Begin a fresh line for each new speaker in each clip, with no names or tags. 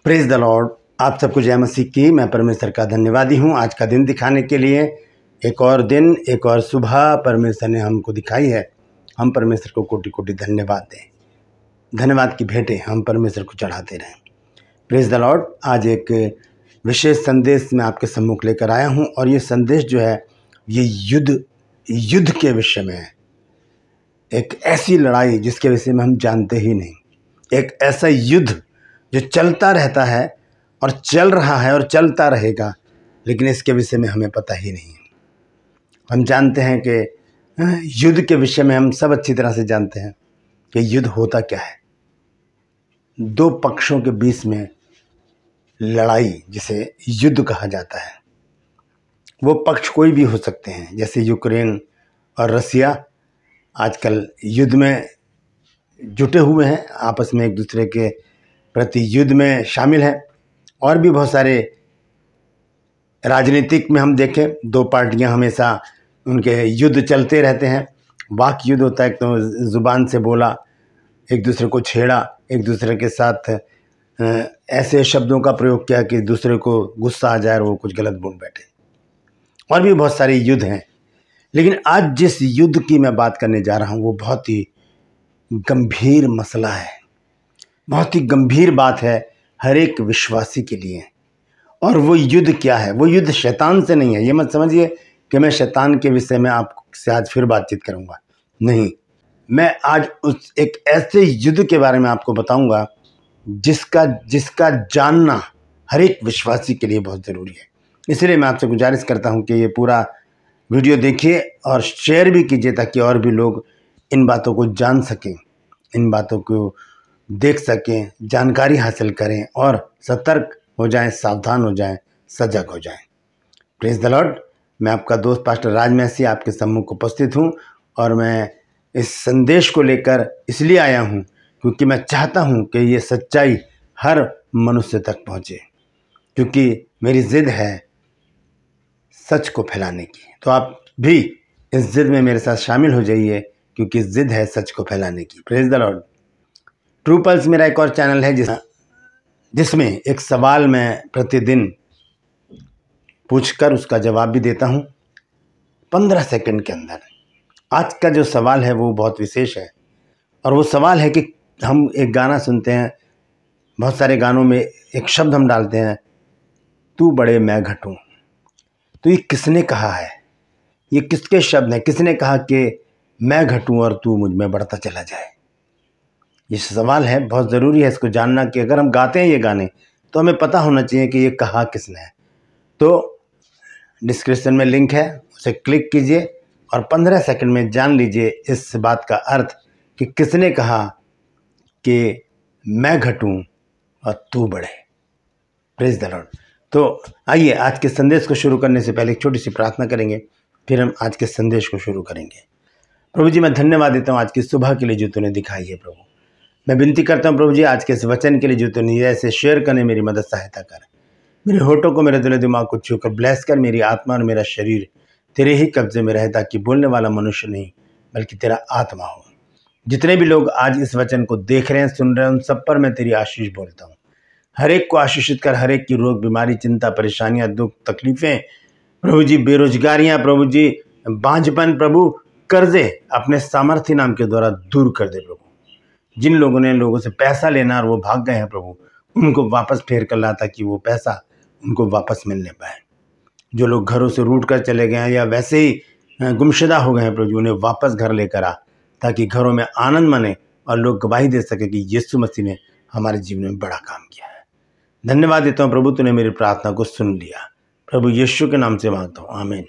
Praise the Lord. आप सबको जय मसीह की। मैं परमेश्वर का धन्यवादी हूँ आज का दिन दिखाने के लिए। एक और दिन, एक और सुबह परमेश्वर ने हमको दिखाई है। हम परमेश्वर को कोटि कोटि धन्यवाद दें। धन्यवाद की भेंटें हम परमेश्वर को चढ़ाते रहें। Praise the Lord. आज एक विशेष संदेश मैं आपके सम्मुख लेकर आया हूँ और ये संदेश जो है ये युद्ध के विषय में है। एक ऐसी लड़ाई जिसके विषय में हम जानते ही नहीं, एक ऐसा युद्ध जो चलता रहता है और चल रहा है और चलता रहेगा, लेकिन इसके विषय में हमें पता ही नहीं। हम जानते हैं कि युद्ध के विषय में हम सब अच्छी तरह से जानते हैं कि युद्ध होता क्या है। दो पक्षों के बीच में लड़ाई जिसे युद्ध कहा जाता है। वो पक्ष कोई भी हो सकते हैं, जैसे यूक्रेन और रसिया आजकल युद्ध में जुटे हुए हैं, आपस में एक दूसरे के प्रति युद्ध में शामिल हैं। और भी बहुत सारे राजनीतिक में हम देखें, दो पार्टियां हमेशा उनके युद्ध चलते रहते हैं। वाक युद्ध होता है, तो ज़ुबान से बोला, एक दूसरे को छेड़ा, एक दूसरे के साथ ऐसे शब्दों का प्रयोग किया कि दूसरे को गुस्सा आ जाए और वो कुछ गलत बोल बैठे। और भी बहुत सारे युद्ध हैं, लेकिन आज जिस युद्ध की मैं बात करने जा रहा हूँ वो बहुत ही गंभीर मसला है, बहुत ही गंभीर बात है हर एक विश्वासी के लिए। और वो युद्ध क्या है? वो युद्ध शैतान से नहीं है। ये मत समझिए कि मैं शैतान के विषय में आपसे आज फिर बातचीत करूंगा, नहीं। मैं आज उस एक ऐसे युद्ध के बारे में आपको बताऊंगा जिसका जानना हर एक विश्वासी के लिए बहुत ज़रूरी है। इसलिए मैं आपसे गुजारिश करता हूं कि ये पूरा वीडियो देखिए और शेयर भी कीजिए, ताकि और भी लोग इन बातों को जान सकें, इन बातों को देख सकें, जानकारी हासिल करें और सतर्क हो जाएं, सावधान हो जाएं, सजग हो जाएं। Praise the Lord. मैं आपका दोस्त पास्टर राज मैसी आपके सम्मुख उपस्थित हूं और मैं इस संदेश को लेकर इसलिए आया हूं क्योंकि मैं चाहता हूं कि ये सच्चाई हर मनुष्य तक पहुंचे, क्योंकि मेरी जिद है सच को फैलाने की। तो आप भी इस जिद में मेरे साथ शामिल हो जाइए, क्योंकि जिद है सच को फैलाने की। Praise the Lord. True pulse मेरा एक और चैनल है जिसमें एक सवाल मैं प्रतिदिन पूछकर उसका जवाब भी देता हूं 15 सेकंड के अंदर। आज का जो सवाल है वो बहुत विशेष है, और वो सवाल है कि हम एक गाना सुनते हैं, बहुत सारे गानों में एक शब्द हम डालते हैं, तू बढ़े मैं घटूं। तो ये किसने कहा है? ये किसके शब्द हैं? किसने कहा कि मैं घटूं और तू मुझ में बढ़ता चला जाए? ये सवाल है, बहुत ज़रूरी है इसको जानना कि अगर हम गाते हैं ये गाने तो हमें पता होना चाहिए कि ये कहा किसने है। तो डिस्क्रिप्शन में लिंक है, उसे क्लिक कीजिए और 15 सेकंड में जान लीजिए इस बात का अर्थ कि किसने कहा कि मैं घटूं और तू बढ़े। Praise the Lord. तो आइए आज के संदेश को शुरू करने से पहले एक छोटी सी प्रार्थना करेंगे, फिर हम आज के संदेश को शुरू करेंगे। प्रभु जी, मैं धन्यवाद देता हूँ आज की सुबह के लिए जो तूने दिखाई है। प्रभु मैं विनती करता हूँ प्रभु जी, आज के इस वचन के लिए जो तूने ऐसे शेयर करने मेरी मदद सहायता कर। मेरे होठों को, मेरे दिल दिमाग को छूकर ब्लेस कर। मेरी आत्मा और मेरा शरीर तेरे ही कब्जे में रहे, ताकि बोलने वाला मनुष्य नहीं बल्कि तेरा आत्मा हो। जितने भी लोग आज इस वचन को देख रहे हैं, सुन रहे हैं, उन सब पर मैं तेरी आशीष बोलता हूँ। हर एक को आशीषित कर। हर एक की रोग, बीमारी, चिंता, परेशानियां, दुख, तकलीफें, प्रभु जी, बेरोजगारियां, प्रभु जी, बांझपन, प्रभु कर्जे अपने सामर्थ्य नाम के द्वारा दूर कर दे। प्रभु जिन लोगों ने लोगों से पैसा लेना और वो भाग गए हैं, प्रभु उनको वापस फेर कर ला, ताकि वो पैसा उनको वापस मिलने पाए। जो लोग घरों से रूठ कर चले गए हैं या वैसे ही गुमशुदा हो गए हैं, प्रभु उन्हें वापस घर लेकर आ, ताकि घरों में आनंद मने और लोग गवाही दे सके कि यीशु मसीह ने हमारे जीवन में बड़ा काम किया है। धन्यवाद देता हूँ प्रभु, तूने मेरी प्रार्थना को सुन लिया। प्रभु यीशु के नाम से मांगता हूँ, आमीन।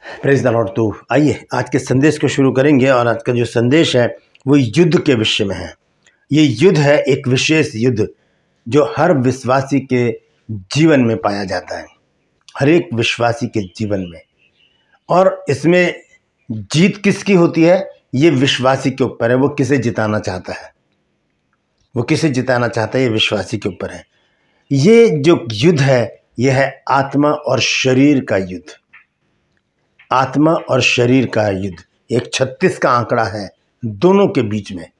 Praise the Lord. तो आइए आज के संदेश को शुरू करेंगे, और आज का जो संदेश है वो युद्ध के विषय में है। ये युद्ध है एक विशेष युद्ध जो हर विश्वासी के जीवन में पाया जाता है, हर एक विश्वासी के जीवन में। और इसमें जीत किसकी होती है ये विश्वासी के ऊपर है। वो किसे जिताना चाहता है, वो किसे जिताना चाहता है, ये विश्वासी के ऊपर है। ये जो युद्ध है ये है आत्मा और शरीर का युद्ध। आत्मा और शरीर का युद्ध। एक 36 का आंकड़ा है दोनों के बीच में।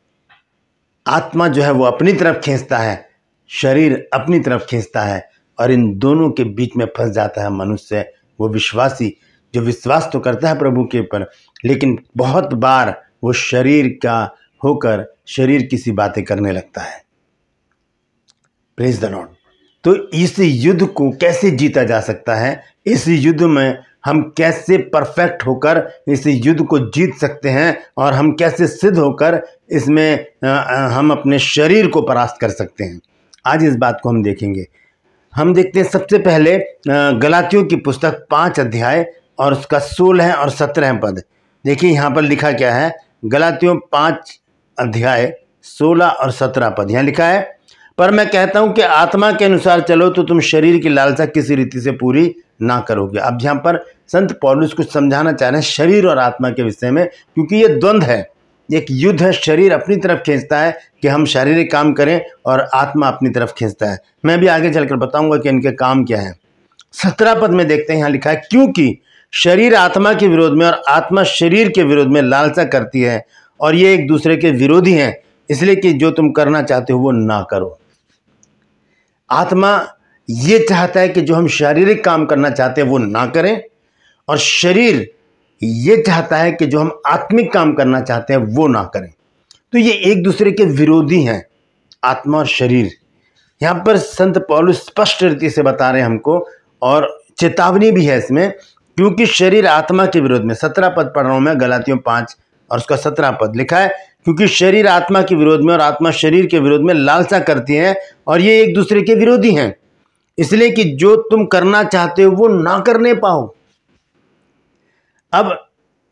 आत्मा जो है वो अपनी तरफ खींचता है, शरीर अपनी तरफ खींचता है, और इन दोनों के बीच में फंस जाता है मनुष्य, वो विश्वासी जो विश्वास तो करता है प्रभु के ऊपर, लेकिन बहुत बार वो शरीर का होकर शरीर की सी बातें करने लगता है। Praise the Lord. तो इस युद्ध को कैसे जीता जा सकता है, इस युद्ध में हम कैसे परफेक्ट होकर इस युद्ध को जीत सकते हैं, और हम कैसे सिद्ध होकर इसमें हम अपने शरीर को परास्त कर सकते हैं, आज इस बात को हम देखेंगे। हम देखते हैं सबसे पहले गलातियों की पुस्तक 5 अध्याय और उसका 16 और 17 पद। देखिए यहाँ पर लिखा क्या है, गलातियों 5 अध्याय 16 और 17 पद। यहाँ लिखा है, पर मैं कहता हूँ कि आत्मा के अनुसार चलो तो तुम शरीर की लालसा किसी रीति से पूरी ना करोगे। अब यहाँ पर संत पौलुस कुछ समझाना चाह रहे हैं शरीर और आत्मा के विषय में, क्योंकि ये द्वंद्व है, एक युद्ध है। शरीर अपनी तरफ खींचता है कि हम शारीरिक काम करें, और आत्मा अपनी तरफ खींचता है। मैं भी आगे चलकर बताऊंगा कि इनके काम क्या है। 17 पद में देखते हैं, यहाँ लिखा है, क्योंकि शरीर आत्मा के विरोध में और आत्मा शरीर के विरोध में लालसा करती है, और ये एक दूसरे के विरोधी हैं, इसलिए कि जो तुम करना चाहते हो वो ना करो। आत्मा ये चाहता है कि जो हम शारीरिक काम करना चाहते हैं वो ना करें, और शरीर ये चाहता है कि जो हम आत्मिक काम करना चाहते हैं वो ना करें। तो ये एक दूसरे के विरोधी हैं, आत्मा और शरीर। यहाँ पर संत पौलुस स्पष्ट रीति से बता रहे हैं हमको, और चेतावनी भी है इसमें, क्योंकि शरीर आत्मा के विरोध में, 17 पद पढ़ रहा हूं मैं, गलातियों 5 और उसका 17 पद लिखा है, क्योंकि शरीर आत्मा के विरोध में और आत्मा शरीर के विरोध में लालसा करती है, और ये एक दूसरे के विरोधी हैं, इसलिए कि जो तुम करना चाहते हो वो ना करने पाओ। अब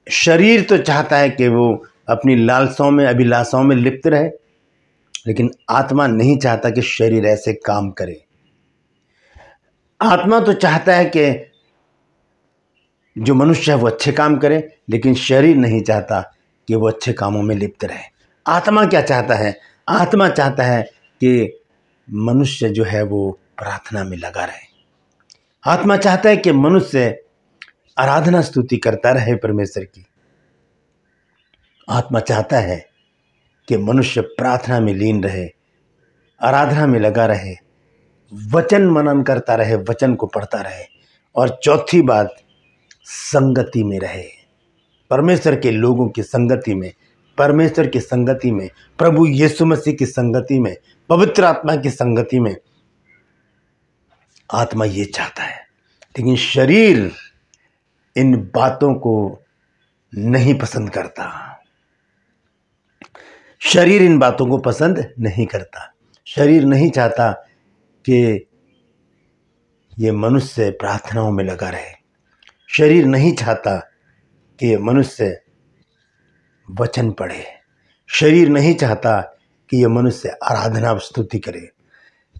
शरीर तो चाहता है कि वो अपनी लालसाओं में, अभिलाषाओं में लिप्त रहे, लेकिन आत्मा नहीं चाहता कि शरीर ऐसे काम करे। आत्मा तो चाहता है कि जो मनुष्य है वो अच्छे काम करे, लेकिन शरीर नहीं चाहता कि वो अच्छे कामों में लिप्त रहे। आत्मा क्या चाहता है? आत्मा चाहता है कि मनुष्य जो है वो प्रार्थना में लगा रहे। आत्मा चाहता है कि मनुष्य आराधना स्तुति करता रहे परमेश्वर की। आत्मा चाहता है कि मनुष्य प्रार्थना में लीन रहे, आराधना में लगा रहे, वचन मनन करता रहे, वचन को पढ़ता रहे, और चौथी बात, संगति में रहे, परमेश्वर के लोगों की संगति में, परमेश्वर की संगति में, प्रभु यीशु मसीह की संगति में, पवित्र आत्मा की संगति में। आत्मा ये चाहता है, लेकिन शरीर इन बातों को नहीं पसंद करता। शरीर इन बातों को पसंद नहीं करता। शरीर नहीं चाहता कि ये मनुष्य प्रार्थनाओं में लगा रहे। शरीर नहीं चाहता कि ये मनुष्य वचन पढ़े। शरीर नहीं चाहता कि ये मनुष्य आराधना स्तुति करे।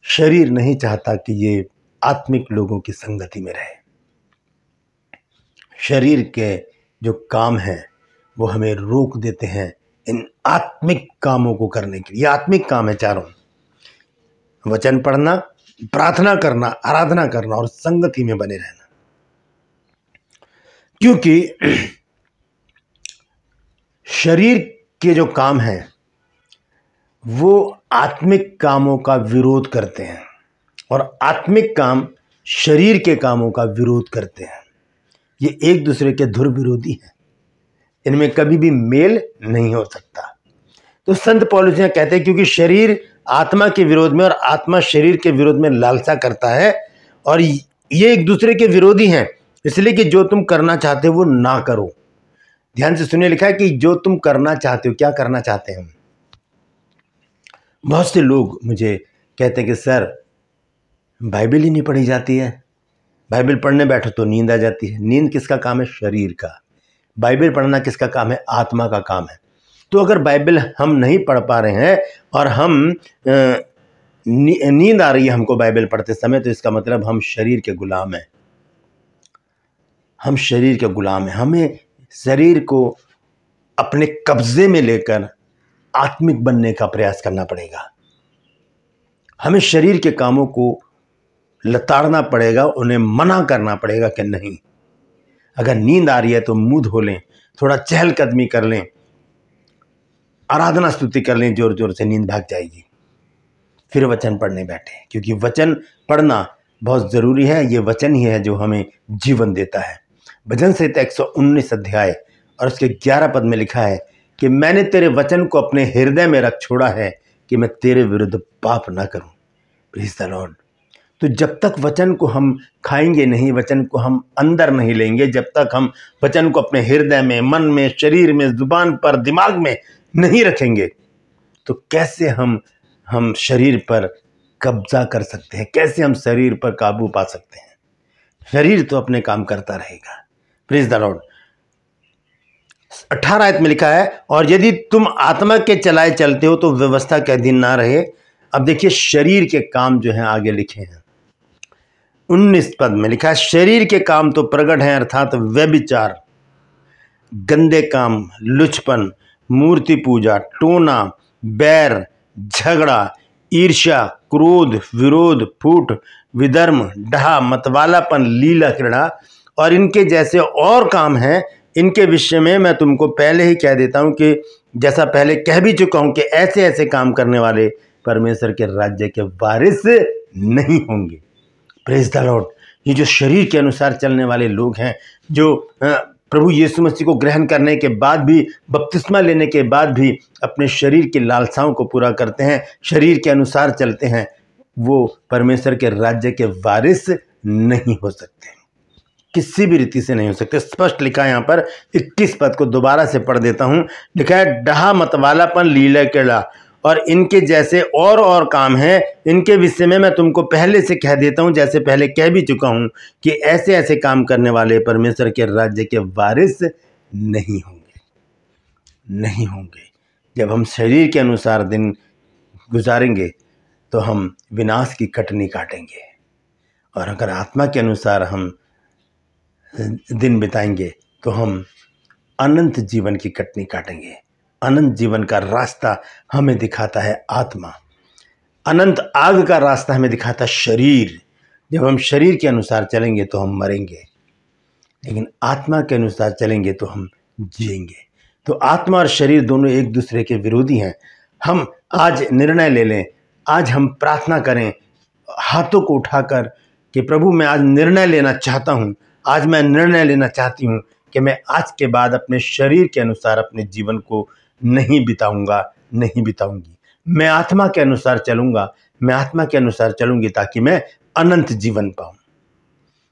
शरीर नहीं चाहता कि ये आत्मिक लोगों की संगति में रहे। शरीर के जो काम हैं वो हमें रोक देते हैं इन आत्मिक कामों को करने के लिए। आत्मिक काम है चारों, वचन पढ़ना, प्रार्थना करना, आराधना करना और संगति में बने रहना। क्योंकि शरीर के जो काम हैं वो आत्मिक कामों का विरोध करते हैं, और आत्मिक काम शरीर के कामों का विरोध करते हैं। ये एक दूसरे के धुर विरोधी हैं, इनमें कभी भी मेल नहीं हो सकता। तो संत पौलुस यहाँ कहते हैं, क्योंकि शरीर आत्मा के विरोध में और आत्मा शरीर के विरोध में लालसा करता है, और ये एक दूसरे के विरोधी हैं, इसलिए कि जो तुम करना चाहते हो वो ना करो। ध्यान से सुनिए, लिखा है कि जो तुम करना चाहते हो। क्या करना चाहते हैं हम? बहुत से लोग मुझे कहते हैं कि सर बाइबल ही नहीं पढ़ी जाती है, बाइबल पढ़ने बैठो तो नींद आ जाती है। नींद किसका काम है? शरीर का। बाइबल पढ़ना किसका काम है? आत्मा का काम है। तो अगर बाइबल हम नहीं पढ़ पा रहे हैं और हम नींद आ रही है हमको बाइबल पढ़ते समय, तो इसका मतलब हम शरीर के गुलाम हैं। हम शरीर के गुलाम हैं। हमें शरीर को अपने कब्जे में लेकर आत्मिक बनने का प्रयास करना पड़ेगा। हमें शरीर के कामों को लताड़ना पड़ेगा, उन्हें मना करना पड़ेगा कि नहीं। अगर नींद आ रही है तो मुंह धो लें, थोड़ा चहलकदमी कर लें, आराधना स्तुति कर लें जोर जोर से, नींद भाग जाएगी। फिर वचन पढ़ने बैठे, क्योंकि वचन पढ़ना बहुत ज़रूरी है। ये वचन ही है जो हमें जीवन देता है। भजन संहिता 119 अध्याय और उसके 11 पद में लिखा है कि मैंने तेरे वचन को अपने हृदय में रख छोड़ा है कि मैं तेरे विरुद्ध पाप ना करूं। Praise the Lord. तो जब तक वचन को हम खाएंगे नहीं, वचन को हम अंदर नहीं लेंगे, जब तक हम वचन को अपने हृदय में, मन में, शरीर में, जुबान पर, दिमाग में नहीं रखेंगे, तो कैसे हम शरीर पर कब्जा कर सकते हैं? कैसे हम शरीर पर काबू पा सकते हैं? शरीर तो अपने काम करता रहेगा। Praise the Lord. 18 आयत में लिखा है, और यदि तुम आत्मा के चलाए चलते हो तो व्यवस्था के अधीन ना रहे। अब देखिए शरीर के काम जो हैं आगे लिखे हैं। 19 पद में लिखा है, शरीर के काम तो प्रकट हैं, अर्थात व्यभिचार, गंदे काम, लुचपन, मूर्ति पूजा, टोना, बैर, झगड़ा, ईर्ष्या, क्रोध, विरोध, फूट, विधर्म, डहा, मतवालापन, लीला क्रीड़ा और इनके जैसे और काम हैं। इनके विषय में मैं तुमको पहले ही कह देता हूं कि जैसा पहले कह भी चुका हूं कि ऐसे ऐसे काम करने वाले परमेश्वर के राज्य के वारिस नहीं होंगे। Praise the Lord. ये जो शरीर के अनुसार चलने वाले लोग हैं, जो प्रभु यीशु मसीह को ग्रहण करने के बाद भी, बपतिस्मा लेने के बाद भी अपने शरीर की लालसाओं को पूरा करते हैं, शरीर के अनुसार चलते हैं, वो परमेश्वर के राज्य के वारिस नहीं हो सकते, किसी भी रीति से नहीं हो सकते। स्पष्ट लिखा है यहाँ पर। 21 पद को दोबारा से पढ़ देता हूँ। लिखा है, डहा, मतवालापन, लीला क्रीड़ा और इनके जैसे और काम हैं। इनके विषय में मैं तुमको पहले से कह देता हूं, जैसे पहले कह भी चुका हूं, कि ऐसे ऐसे काम करने वाले परमेश्वर के राज्य के वारिस नहीं होंगे। जब हम शरीर के अनुसार दिन गुजारेंगे तो हम विनाश की कटनी काटेंगे, और अगर आत्मा के अनुसार हम दिन बिताएंगे तो हम अनंत जीवन की कटनी काटेंगे। अनंत जीवन का रास्ता हमें दिखाता है आत्मा, अनंत आग का रास्ता हमें दिखाता है शरीर। जब हम शरीर के अनुसार चलेंगे तो हम मरेंगे, लेकिन आत्मा के अनुसार चलेंगे तो हम जिएंगे। तो आत्मा और शरीर दोनों एक दूसरे के विरोधी हैं। हम आज निर्णय ले लें, आज हम प्रार्थना करें हाथों को उठाकर कि प्रभु मैं आज निर्णय लेना चाहता हूँ, आज मैं निर्णय लेना चाहती हूँ कि मैं आज के बाद अपने शरीर के अनुसार अपने जीवन को नहीं बिताऊंगी। मैं आत्मा के अनुसार चलूंगा, मैं आत्मा के अनुसार चलूंगी ताकि मैं अनंत जीवन पाऊं।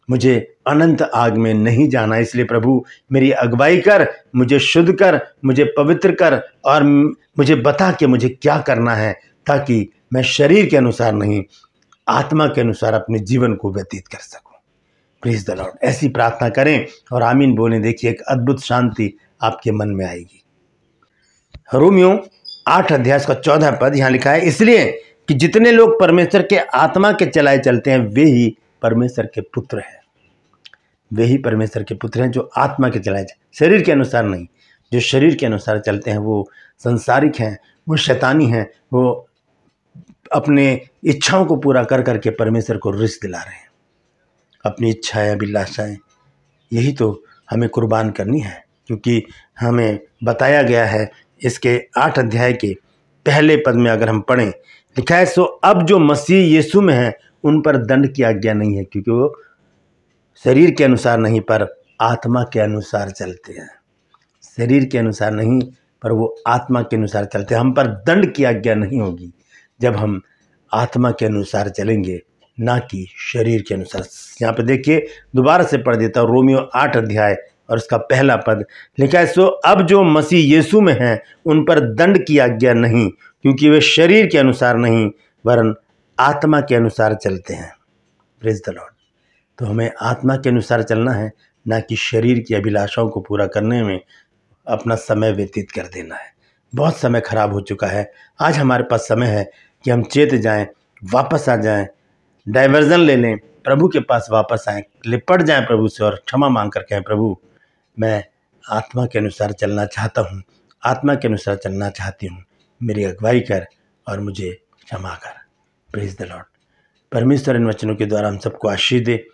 मुझे अनंत आग में नहीं जाना, इसलिए प्रभु मेरी अगुवाई कर, मुझे शुद्ध कर, मुझे पवित्र कर और मुझे बता कि मुझे क्या करना है, ताकि मैं शरीर के अनुसार नहीं आत्मा के अनुसार अपने जीवन को व्यतीत कर सकूं। Praise the Lord. ऐसी प्रार्थना करें और आमीन बोलें। देखिए एक अद्भुत शांति आपके मन में आएगी। रोमियो 8 अध्याय का 14 पद यहाँ लिखा है, इसलिए कि जितने लोग परमेश्वर के आत्मा के चलाए चलते हैं वे ही परमेश्वर के पुत्र हैं। वे ही परमेश्वर के पुत्र हैं जो आत्मा के चलाए, शरीर के अनुसार नहीं। जो शरीर के अनुसार चलते हैं वो संसारिक हैं, वो शैतानी हैं, वो अपने इच्छाओं को पूरा कर करके परमेश्वर को रिश्त दिला रहे हैं। अपनी इच्छाएं, अभिलाषाएं, यही तो हमें कुर्बान करनी है, क्योंकि हमें बताया गया है इसके 8 अध्याय के पहले पद में अगर हम पढ़ें, लिखा है, सो अब जो मसीह यीशु में है उन पर दंड की आज्ञा नहीं है, क्योंकि वो शरीर के अनुसार नहीं पर आत्मा के अनुसार चलते हैं। शरीर के अनुसार नहीं पर वो आत्मा के अनुसार चलते हैं। हम पर दंड की आज्ञा नहीं होगी जब हम आत्मा के अनुसार चलेंगे, ना कि शरीर के अनुसार। यहाँ पे देखिए दोबारा से पढ़ देता हूँ, रोमियो 8 अध्याय और उसका पहला पद लिखा है, सो अब जो मसीह यीशु में हैं उन पर दंड की आज्ञा नहीं, क्योंकि वे शरीर के अनुसार नहीं वरन आत्मा के अनुसार चलते हैं। Praise the Lord. तो हमें आत्मा के अनुसार चलना है, ना कि शरीर की अभिलाषाओं को पूरा करने में अपना समय व्यतीत कर देना है। बहुत समय खराब हो चुका है। आज हमारे पास समय है कि हम चेत जाएं, वापस आ जाएं, डाइवर्जन ले लें, प्रभु के पास वापस आएं, लिपट जाएं प्रभु से और क्षमा मांग कर कहें, प्रभु मैं आत्मा के अनुसार चलना चाहता हूँ, आत्मा के अनुसार चलना चाहती हूँ, मेरी अगुवाई कर और मुझे क्षमा कर। Praise the Lord. परमेश्वर इन वचनों के द्वारा हम सबको आशीष दे।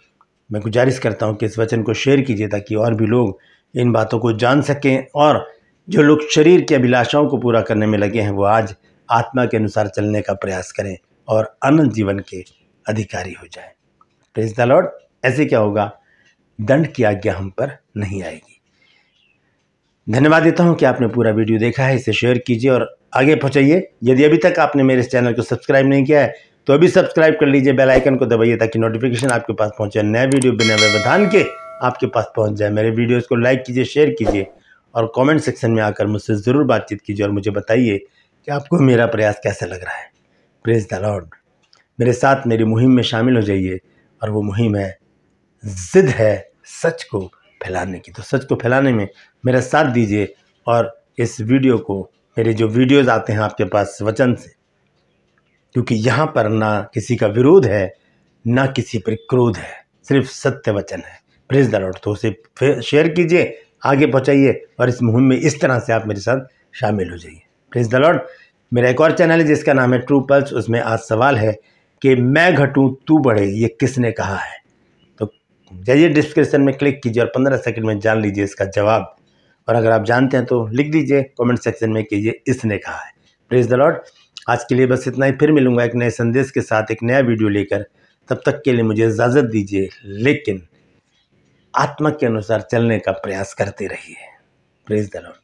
मैं गुजारिश करता हूँ कि इस वचन को शेयर कीजिए ताकि और भी लोग इन बातों को जान सकें और जो लोग शरीर की अभिलाषाओं को पूरा करने में लगे हैं वो आज आत्मा के अनुसार चलने का प्रयास करें और अनंत जीवन के अधिकारी हो जाएं। Praise the Lord. ऐसे क्या होगा? दंड की आज्ञा हम पर नहीं आएगी। धन्यवाद देता हूं कि आपने पूरा वीडियो देखा है। इसे शेयर कीजिए और आगे पहुंचाइए। यदि अभी तक आपने मेरे इस चैनल को सब्सक्राइब नहीं किया है तो अभी सब्सक्राइब कर लीजिए, बेल आइकन को दबाइए ताकि नोटिफिकेशन आपके पास पहुंचे, नया वीडियो बिना व्यवधान के आपके पास पहुंच जाए। मेरे वीडियोस को लाइक कीजिए, शेयर कीजिए और कमेंट सेक्शन में आकर मुझसे ज़रूर बातचीत कीजिए और मुझे बताइए कि आपको मेरा प्रयास कैसा लग रहा है। Praise the Lord. मेरे साथ मेरी मुहिम में शामिल हो जाइए और वो मुहिम है, ज़िद है सच को फैलाने की। तो सच को फैलाने में मेरा साथ दीजिए और इस वीडियो को, मेरे जो वीडियोज़ आते हैं आपके पास वचन से, क्योंकि यहाँ पर ना किसी का विरोध है ना किसी पर क्रोध है, सिर्फ सत्य वचन है। Praise the Lord. तो उसे शेयर कीजिए, आगे पहुँचाइए और इस मुहिम में इस तरह से आप मेरे साथ शामिल हो जाइए। Praise the Lord. मेरा एक और चैनल है जिसका नाम है ट्रू पल्स। उसमें आज सवाल है कि मैं घटूं तू बढ़े, ये किसने कहा है? तो जाइए डिस्क्रिप्शन में क्लिक कीजिए और 15 सेकंड में जान लीजिए इसका जवाब। और अगर आप जानते हैं तो लिख दीजिए कमेंट सेक्शन में कि ये इसने कहा है। Praise the Lord. आज के लिए बस इतना ही। फिर मिलूंगा एक नए संदेश के साथ, एक नया वीडियो लेकर। तब तक के लिए मुझे इजाज़त दीजिए, लेकिन आत्मा के अनुसार चलने का प्रयास करते रहिए। Praise the Lord.